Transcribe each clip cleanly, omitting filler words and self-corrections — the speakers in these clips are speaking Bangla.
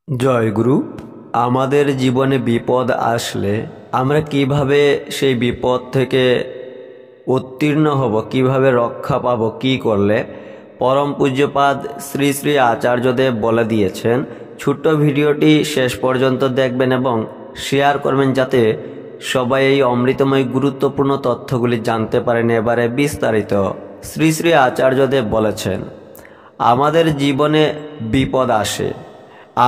জয় গুরু। আমাদের জীবনে বিপদ আসলে আমরা কিভাবে সেই বিপদ থেকে উত্তীর্ণ হব, কিভাবে রক্ষা পাব, কি করলে পরম পূজ্যপাদ শ্রী শ্রী আচার্যদেব বলে দিয়েছেন। ছোট্ট ভিডিওটি শেষ পর্যন্ত দেখবেন এবং শেয়ার করবেন যাতে সবাই এই অমৃতময় গুরুত্বপূর্ণ তথ্যগুলি জানতে পারেন। এবারে বিস্তারিত শ্রী শ্রী আচার্যদেব বলেছেন, আমাদের জীবনে বিপদ আসে,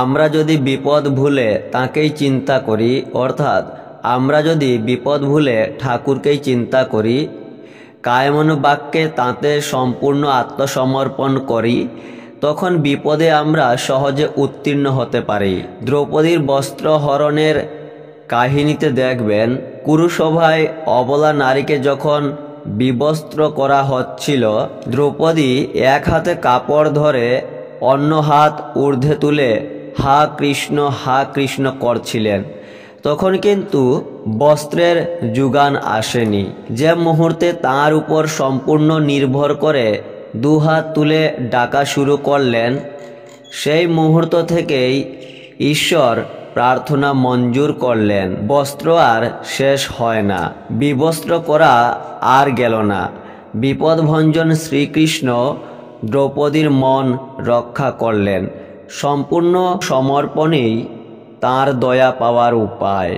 আমরা যদি বিপদ ভুলে তাকেই চিন্তা করি, অর্থাৎ আমরা যদি বিপদ ভুলে ঠাকুরকেই চিন্তা করি, কায়মনোবাক্যে তাঁতে সম্পূর্ণ আত্মসমর্পণ করি, তখন বিপদে আমরা সহজে উত্তীর্ণ হতে পারি। দ্রৌপদীর বস্ত্র হরণের কাহিনীতে দেখবেন, কুরুসভায় অবলা নারীকে যখন বিবস্ত্র করা হচ্ছিল, দ্রৌপদী এক হাতে কাপড় ধরে অন্য হাত ঊর্ধ্বে তুলে হা কৃষ্ণ করছিলেন। তখন কিন্তু বস্ত্রের যোগান আসেনি। যে মুহূর্তে তাঁর উপর সম্পূর্ণ নির্ভর করে দুহাত তুলে ডাকা শুরু করলেন, সেই মুহূর্ত থেকেই ঈশ্বর প্রার্থনা মঞ্জুর করলেন। বস্ত্র আর শেষ হয় না, বিবস্ত্র করা আর গেল না। বিপদভঞ্জন শ্রীকৃষ্ণ দ্রৌপদীর মন রক্ষা করলেন। সম্পূর্ণ সমর্পণেই তাঁর দয়া পাওয়ার উপায়।